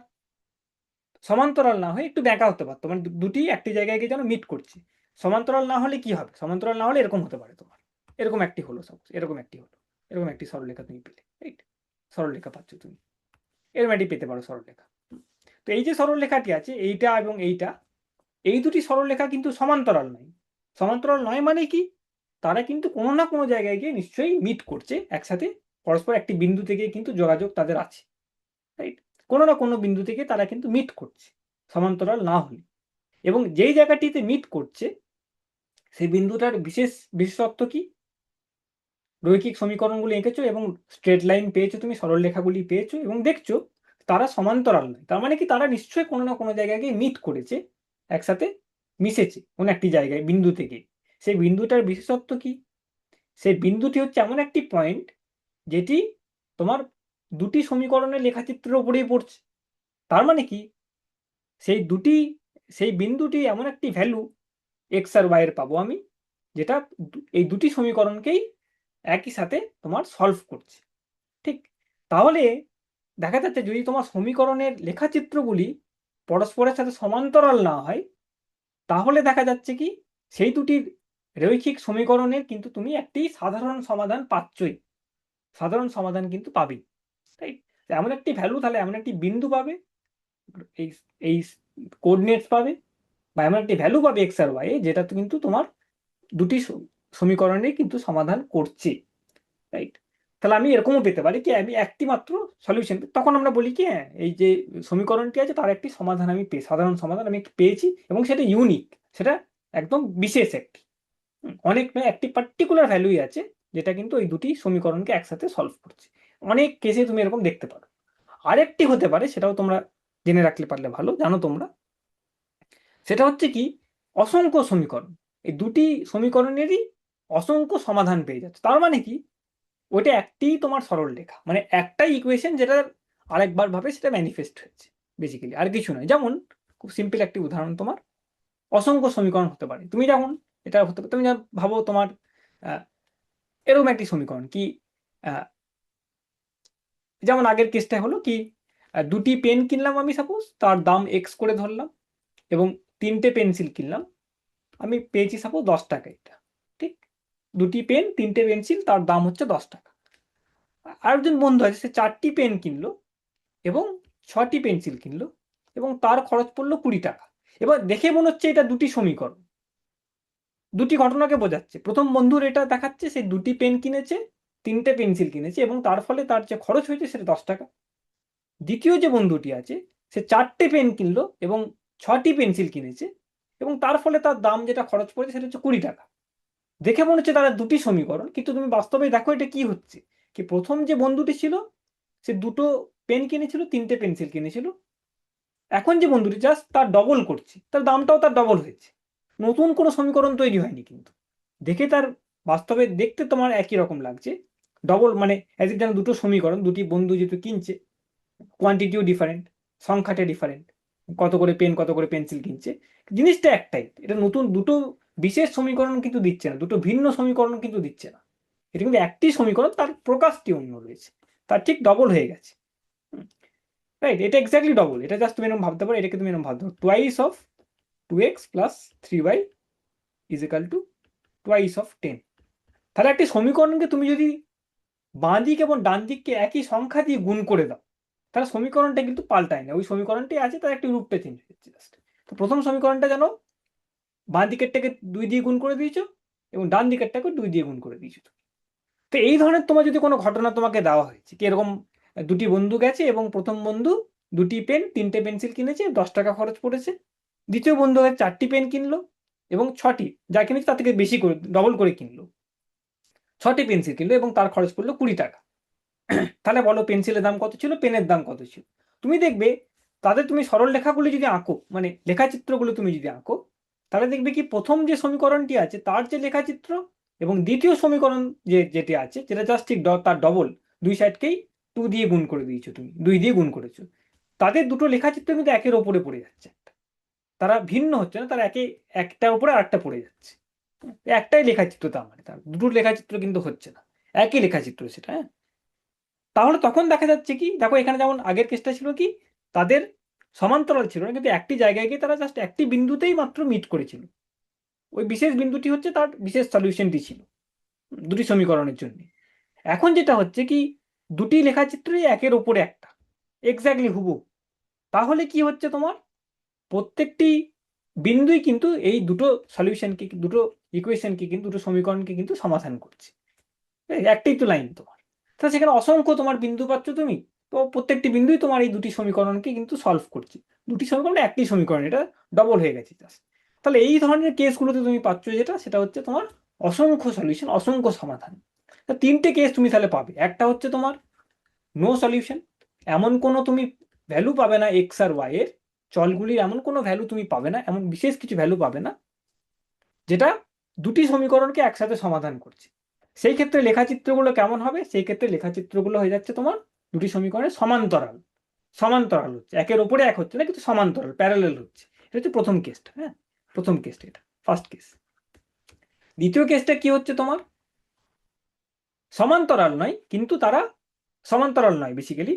সমান্তরাল না হয়ে একটু বেঁকা হতে পারতো, মানে দুটি একটি জায়গায় গিয়ে যেন মিট করছে। সমান্তরাল না হলে কি হবে, সমান্তরাল না হলে এরকম হতে পারে তোমার, এরকম একটি হলো সাপোজ, এরকম একটি হলো, এরকম একটি সরলরেখা তুমি পেলে, রাইট, সরলরেখা পাচ্ছ তুমি, এরকম একটি পেতে পারো সরলরেখা। তো এই যে সরলরেখাটি আছে এইটা এবং এইটা, এই দুটি সরলরেখা কিন্তু সমান্তরাল নয়। সমান্তরাল নয় মানে কি, তারা কিন্তু কোনো না কোনো জায়গায় গিয়ে নিশ্চয়ই মিট করছে একসাথে, পরস্পর একটি বিন্দু থেকে কিন্তু যোগাযোগ তাদের আছে, রাইট, কোনো না কোনো বিন্দু থেকে তারা কিন্তু মিট করছে সমান্তরাল না হলে। এবং যেই জায়গাটিতে মিট করছে সেই বিন্দুটার বিশেষত্ব কি, রৈখিক সমীকরণগুলি এঁকেছো এবং স্ট্রেট লাইন পেয়েছো, তুমি সরল রেখাগুলি পেয়েছো এবং দেখছো তারা সমান্তরাল নয়, তার মানে কি তারা নিশ্চয়ই কোনো না কোনো জায়গায় গিয়ে মিট করেছে, একসাথে মিশেছে কোনো একটি জায়গায় বিন্দু থেকে। সেই বিন্দুটার বিশেষত্ব কি, সেই বিন্দুটি হচ্ছে এমন একটি পয়েন্ট যেটি তোমার দুটি সমীকরণের লেখাচিত্রের উপরেই পড়ছে। তার মানে কি সেই বিন্দুটি এমন একটি ভ্যালু এক্স আর ওয়াই এর পাবো আমি, যেটা এই দুটি সমীকরণকেই একই সাথে তোমার সলভ করছে, ঠিক। তাহলে দেখা যাচ্ছে যদি তোমার সমীকরণের লেখাচিত্রগুলি পরস্পরের সাথে সমান্তরাল না হয়, তাহলে দেখা যাচ্ছে কি সেই দুটি রৈখিক সমীকরণের কিন্তু তুমি একটি সাধারণ সমাধান পাচ্ছই, সাধারণ সমাধান কিন্তু পাবেই, তাই। এমন একটি ভ্যালু, তাহলে এমন একটি বিন্দু পাবে, এই এই কোঅর্ডিনেটস পাবে, বা এমন একটি ভ্যালু পাবে এক্স আর ওয়াই যেটা কিন্তু তোমার দুটি সমীকরণে কিন্তু সমাধান করছে, রাইট। তাহলে আমি এরকমও পেতে পারি কি আমি একটি মাত্র সলিউশন, তখন আমরা বলি কি হ্যাঁ এই যে সমীকরণটি আছে তার একটি সমাধান আমি সাধারণ সমাধান আমি পেয়েছি এবং সেটা ইউনিক, সেটা একদম বিশেষ একটি, অনেক নয় একটি পার্টিকুলার ভ্যালুই আছে যেটা কিন্তু ওই দুটি সমীকরণকে একসাথে সলভ করছে। অনেক কেসে তুমি এরকম দেখতে পারো। আরেকটি হতে পারে, সেটাও তোমরা জেনে রাখলে পারলে ভালো, জানো তোমরা, সেটা হচ্ছে কি অসংখ্য সমীকরণ, এই দুটি সমীকরণেরই অসংখ্য সমাধান পেয়ে যাচ্ছে, তার মানে কি ওইটা একটি তোমার সরল রেখা, মানে একটাই ইকুয়েশন যেটা আরেকবার ভাবে সেটা ম্যানিফেস্ট হয়েছে, বেসিক্যালি আর কিছু নয়। যেমন খুব সিম্পল একটি উদাহরণ, তোমার অসংখ্য সমীকরণ হতে পারে, তুমি যেমন এটা হতে পারে, তুমি ভাবো তোমার এরকম একটি সমীকরণ কি, যেমন আগের কেসটা হলো কি দুটি পেন কিনলাম আমি, সাপোজ তার দাম এক্স করে ধরলাম, এবং 3টে পেন্সিল কিনলাম, আমি পেয়েছি সাপোজ 10 টাকা। এটা ঠিক, দুটি পেন 3টে পেন্সিল, তার দাম হচ্ছে 10 টাকা। আরেকজন বন্ধু আছে, সে 4টি পেন কিনলো এবং 6টি পেন্সিল কিনলো, এবং তার খরচ পড়লো 20 টাকা। এবার দেখে মনে হচ্ছে এটা দুটি সমীকরণ, দুটি ঘটনাকে বোঝাচ্ছে। প্রথম বন্ধুর এটা দেখাচ্ছে সে দুটি পেন কিনেছে, 3টে পেন্সিল কিনেছে, এবং তার ফলে তার যে খরচ হয়েছে সেটা 10 টাকা। দ্বিতীয় যে বন্ধুটি আছে, সে 4টে পেন কিনলো এবং 6টি পেন্সিল কিনেছে, এবং তার ফলে তার দাম যেটা খরচ পড়েছে সেটা হচ্ছে 20 টাকা। দেখে মনে হচ্ছে তারা দুটি সমীকরণ, কিন্তু তুমি বাস্তবে দেখো এটা কি হচ্ছে, কি প্রথম যে বন্ধুটি ছিল সে দুটো পেন কিনেছিল, 3টে পেন্সিল কিনেছিল। এখন যে বন্ধুটি জাস্ট তার ডবল করছে, তার দামটাও তার ডবল হয়েছে, নতুন কোনো সমীকরণ তৈরি হয়নি। কিন্তু দেখে তার বাস্তবে দেখতে তোমার একই রকম লাগছে, ডবল মানে অ্যাজ ইট যেন দুটো সমীকরণ, দুটি বন্ধু যেহেতু কিনছে, কোয়ান্টিটিও ডিফারেন্ট, সংখ্যাটা ডিফারেন্ট, কত করে পেন কত করে পেন্সিল কিনছে, জিনিসটা একটাই। এটা নতুন দুটো বিশেষ সমীকরণ কিন্তু দিচ্ছে না, দুটো ভিন্ন সমীকরণ কিন্তু দিচ্ছে না, এটা কিন্তু একটি সমীকরণ, তার প্রকাশটি অন্য রয়েছে, তার ঠিক ডবল হয়ে গেছে। রাইট, এটা এক্স্যাক্টলি ডবল। এটা জাস্ট তুমি এরকম ভাবতে পারো, এটাকে তুমি এরকম ভাবতে পারো, twice of 2x plus 3y is equal two twice of 10। তাহলে একটি সমীকরণকে তুমি যদি বাঁ দিক এবং ডান দিককে একই সংখ্যা দিয়ে গুণ করে দাও, তাহলে সমীকরণটা কিন্তু পাল্টায় না, ওই সমীকরণটি আছে, তার একটি রূপটা চেঞ্জ হচ্ছে জাস্ট। তো প্রথম সমীকরণটা জানো, বাঁ দিকেরটাকে 2 দিয়ে গুণ করে দিয়েছো এবং ডান দিকেরটাকে 2 দিয়ে গুণ করে দিয়েছো। তো এই ধরনের তোমার যদি কোনো ঘটনা তোমাকে দেওয়া হয়েছে, কি এরকম দুটি বন্ধু গেছে এবং প্রথম বন্ধু দুটি পেন 3টে পেন্সিল কিনেছে, 10 টাকা খরচ পড়েছে। দ্বিতীয় বন্ধু 4টি পেন কিনলো এবং 6টি, যা কিনেছে তার থেকে বেশি করে ডবল করে কিনলো, 6টি পেন্সিল কিনলো এবং তার খরচ পড়লো 20 টাকা। তাহলে বলো পেন্সিলের দাম কত ছিল, পেনের দাম কত ছিল? তুমি দেখবে তাদের তুমি সরল রেখাগুলো যদি আঁকো, মানে লেখাচিত্রগুলো তুমি যদি আঁকো, তাহলে দেখবে কি প্রথম যে সমীকরণটি আছে তার যে লেখাচিত্র, এবং দ্বিতীয় সমীকরণ যেটি আছে যেটা জাস্ট ঠিক তার ডবল, দুই সাইডকেই 2 দিয়ে গুণ করে দিয়েছো, তুমি 2 দিয়ে গুণ করেছো, তাদের দুটো লেখাচিত্র কিন্তু একের ওপরে পড়ে যাচ্ছে, তারা ভিন্ন হচ্ছে না, তারা একটার উপরে আরেকটা পড়ে যাচ্ছে। একটাই লেখাচিত্র, তার মানে তার দুটো লেখাচিত্র কিন্তু হচ্ছে না, একই লেখাচিত্র সেটা। হ্যাঁ, তাহলে তখন দেখা যাচ্ছে কি, দেখো এখানে যেমন আগের কেসটা ছিল কি, তাদের সমান্তরাল ছিল না, কিন্তু একটি জায়গায় গিয়ে তারা জাস্ট একটি বিন্দুতেই মাত্র মিট করেছিল, ওই বিশেষ বিন্দুটি হচ্ছে তার বিশেষ সলিউশনটি ছিল দুটি সমীকরণের জন্য। এখন যেটা হচ্ছে কি, দুটি লেখাচিত্রই একের ওপরে একটা, এক্স্যাক্টলি হুবহু। তাহলে কি হচ্ছে, তোমার প্রত্যেকটি বিন্দুই কিন্তু এই দুটো সলিউশনকে, দুটো ইকুয়েশনকে কিন্তু, দুটো সমীকরণকে কিন্তু সমাধান করছে। একটাই তো লাইন তোমার, তো সেখানে অসংখ্য তোমার বিন্দু পাচ্ছ তুমি, তো প্রত্যেকটি বিন্দুই তোমার এই দুটি সমীকরণকে কিন্তু সলভ করছে, দুটি সমীকরণ একটি সমীকরণ, এটা ডবল হয়ে গেছে জাস্ট। তাহলে এই ধরনের কেসগুলোতে তুমি পাচ্ছ যেটা, সেটা হচ্ছে তোমার অসংখ্য সলিউশন, অসংখ্য সমাধান। তা 3টে কেস তুমি তাহলে পাবে। একটা হচ্ছে তোমার নো সলিউশন, এমন কোনো তুমি ভ্যালু পাবে না, এক্স আর ওয়াই এর চলগুলির এমন কোনো ভ্যালু তুমি পাবে না, এমন বিশেষ কিছু ভ্যালু পাবে না যেটা দুটি সমীকরণকে একসাথে সমাধান করছে। সেই ক্ষেত্রে লেখাচিত্রগুলো কেমন হবে, সেই ক্ষেত্রে লেখাচিত্রগুলো হয়ে যাচ্ছে তোমার দুটি সমীকরণের সমান্তরাল, সমান্তরাল হচ্ছে, একের উপরে এক হচ্ছে না, কিন্তু সমান্তরাল, প্যারালাল হচ্ছে। এটা হচ্ছে প্রথম কেসটা। হ্যাঁ, প্রথম কেসটা, এটা ফার্স্ট কেস। দ্বিতীয় কেসটা কি হচ্ছে, তোমার সমান্তরাল নয়, কিন্তু তারা সমান্তরাল নয় বেসিক্যালি।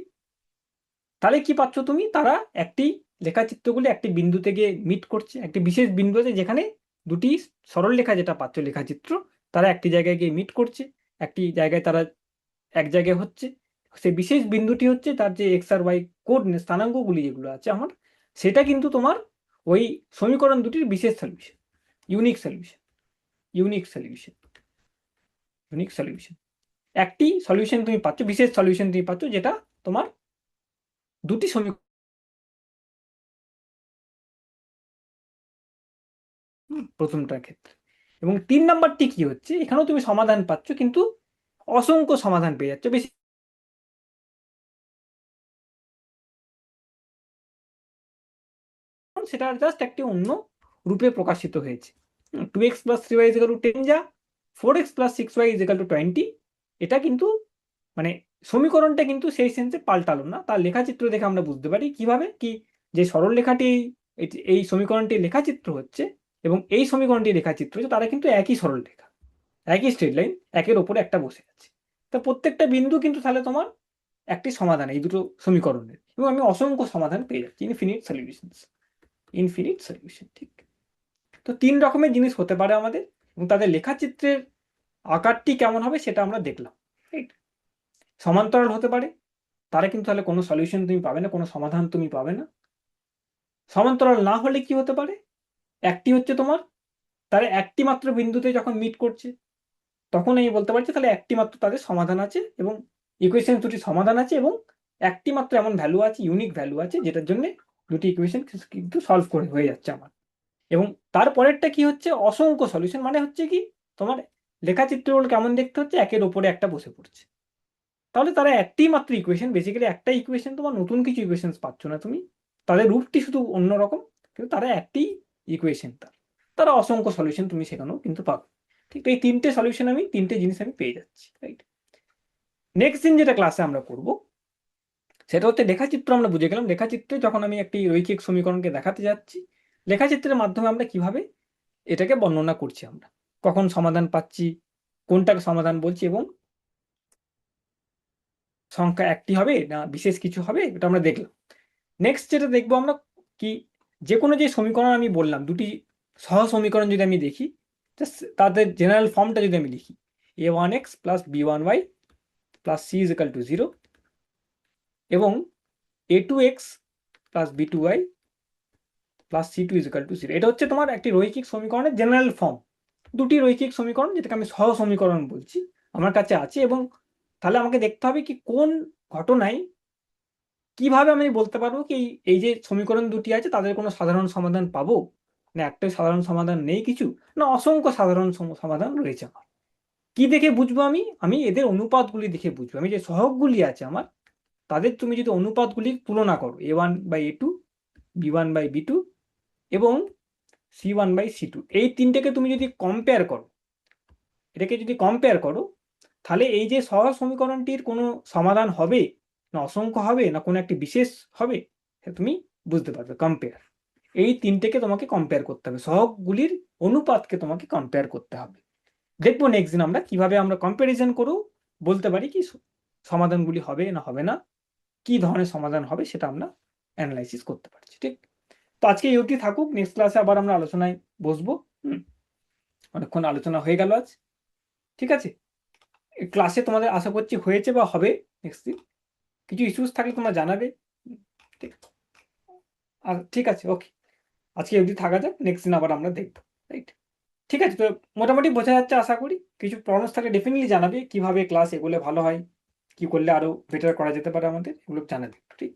তাহলে কি পাচ্ছ তুমি, তারা একটি লেখাচিত্রগুলি একটি বিন্দুতে গিয়ে মিট করছে, একটি বিশেষ বিন্দু আছে যেখানে দুটি সরল রেখা, যেটা পাচ্ছ লেখাচিত্র, তারা একটি জায়গায় গিয়ে মিট করছে, একটি জায়গায় তারা এক জায়গায় হচ্ছে। সেই বিশেষ বিন্দুটি হচ্ছে তার যে এক্স আর ওয়াই কোঅর্ডিনেট, স্থানাঙ্কগুলি যেগুলো আছে আমার, সেটা কিন্তু তোমার ওই সমীকরণ দুটির বিশেষ solution, unique solution, unique solution, unique solution. একটি সলিউশন তুমি পাচ্ছ, বিশেষ সলিউশন তুমি পাচ্ছ, যেটা তোমার দুটি সমীকরণ প্রথমটার ক্ষেত্রে। এবং 3 নাম্বারটি কি হচ্ছে, এখানেও তুমি সমাধান পাচ্ছ, কিন্তু অসংখ্য সমাধান পেয়ে যাচ্ছ, বেশি সেটা জাস্ট একটি অন্য রূপে প্রকাশিত হয়েছে। 2x plus 3y is equal two 10, যা 4x plus 6y is equal two 20। এটা কিন্তু মানে সমীকরণটা কিন্তু সেই সেন্সে পাল্টালো না, তার লেখাচিত্র দেখে আমরা বুঝতে পারি কিভাবে কি, যে সরল রেখাটি এই সমীকরণটির লেখাচিত্র হচ্ছে এবং এই সমীকরণটির লেখাচিত্র হচ্ছে, তারা কিন্তু একই সরল রেখা, একই স্ট্রেট লাইন, একের ওপরে একটা বসে আছে। তো প্রত্যেকটা বিন্দু কিন্তু তাহলে তোমার একটি সমাধান এই দুটো সমীকরণের, এবং আমি অসংখ্য সমাধান পেয়ে যাচ্ছি, ইনফিনিট সলিউশন। ঠিক, তো 3 রকমের জিনিস হতে পারে আমাদের, এবং তাদের লেখাচিত্রের আকারটি কেমন হবে সেটা আমরা দেখলাম। রাইট, সমান্তরাল হতে পারে, তারা কিন্তু তাহলে কোনো সলিউশন তুমি পাবে না, কোনো সমাধান তুমি পাবে না। সমান্তরাল না হলে কি হতে পারে, একটি হচ্ছে তোমার, তারা একটি মাত্র বিন্দুতে যখন মিট করছে তখন আমি বলতে পারছি তাহলে একটি মাত্র তাদের সমাধান আছে, এবং ইকুয়েশন দুটি সমাধান আছে, এবং একটি মাত্র এমন ভ্যালু আছে, ইউনিক ভ্যালু আছে, যেটার জন্য দুটি ইকুয়েশন কিন্তু সলভ করে হয়ে যাচ্ছে আমার। এবং তারপরেরটা কি হচ্ছে, অসংখ্য সলিউশন, মানে হচ্ছে কি তোমার লেখাচিত্রগুলো কেমন দেখতে হচ্ছে, একের ওপরে একটা বসে পড়ছে। তাহলে তারা একটি মাত্র ইকুয়েশন, বেসিক্যালি একটা ইকুয়েশন, তোমার নতুন কিছু ইকুয়েশন পাচ্ছ না তুমি, তাদের রূপটি শুধু অন্যরকম, কিন্তু তারা একটি ইকুয়েশন, তারা অসংখ্য সলিউশন তুমি সেখানেও কিন্তু পাবে। ঠিক, তো এই তিনটে জিনিস আমি পেয়ে যাচ্ছি। রাইট, নেক্সট দিন যেটা ক্লাসে আমরা করব সেটা হচ্ছে লেখাচিত্র। আমরা বুঝে গেলাম লেখাচিত্রে যখন আমি একটি রৈখিক সমীকরণকে দেখাতে যাচ্ছি, লেখাচিত্রের মাধ্যমে আমরা কিভাবে এটাকে বর্ণনা করছি, আমরা কখন সমাধান পাচ্ছি, কোনটাকে সমাধান বলছি, এবং সংখ্যা একটি হবে না বিশেষ কিছু হবে, এটা আমরা দেখলাম। নেক্সট যেটা দেখবো আমরা কি, যে কোনো যে সমীকরণ আমি বললাম, দুটি সহ সমীকরণ যদি আমি দেখি, তাদের জেনারেল ফর্মটা যদি আমি লিখি, a1x plus b1y plus c is equal two 0, এবং a2x plus b2y plus c2 is equal two 0, এটা হচ্ছে তোমার একটি রৈখিক সমীকরণের জেনারেল ফর্ম। দুটি রৈখিক সমীকরণ যেটাকে আমি সহ সমীকরণ বলছি আমার কাছে আছে, এবং তাহলে আমাকে দেখতে হবে কি কোন ঘটনায় কিভাবে আমি বলতে পারবো কি এই যে সমীকরণ দুটি আছে তাদের কোনো সাধারণ সমাধান পাবো, না একটাই সাধারণ সমাধান নেই কিছু, না অসংখ্য সাধারণ সমাধান রয়েছে আমার। কি দেখে বুঝবো আমি এদের অনুপাতগুলি দেখে বুঝবো। আমি যে সহগগুলি আছে আমার, তাদের তুমি যদি অনুপাতগুলির তুলনা করো, a1/a2, b1/b2 এবং c1/c2, এই তিনটেকে তুমি যদি কম্পেয়ার করো, এটাকে যদি কম্পেয়ার করো, তাহলে এই যে সহজ সমীকরণটির কোনো সমাধান হবে, না অসংখ্য হবে, না কোনো একটি বিশেষ হবে, তুমি বুঝতে পারবে। কম্পেয়ার, এই তিনটেকে তোমাকে কম্পেয়ার করতে হবে, সহগগুলির অনুপাতকে তোমাকে কম্পেয়ার করতে হবে। দেখবো নেক্সট দিন আমরা কিভাবে আমরা কম্প্যারিজন করেও বলতে পারি কি সমাধানগুলি হবে না হবে না, কি ধরনের সমাধান হবে সেটা আমরা অ্যানালাইসিস করতে পারছি। ঠিক, তো আজকে এই অবধি থাকুক, নেক্সট ক্লাসে আবার আমরা আলোচনায় বসবো। অনেকক্ষণ আলোচনা হয়ে গেল আজ। ঠিক আছে, ক্লাসে তোমাদের আশা করছি হয়েছে বা হবে। নেক্সট দিন কিছু ইস্যুস থাকলে তোমরা জানাবে। ঠিক, আর ঠিক আছে, ওকে, আজকে অবধি থাকা যাক, নেক্সট দিন আবার আমরা দেখবো। রাইট, ঠিক আছে, তো মোটামুটি বোঝা যাচ্ছে আশা করি। কিছু প্রবলেমস থাকলে ডেফিনেটলি জানাবে, কিভাবে ক্লাস এগুলো ভালো হয়, কি করলে আরো বেটার করা যেতে পারে আমাদের, এগুলো জানাবে। ঠিক,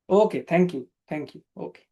ওকে, থ্যাংক ইউ, ওকে।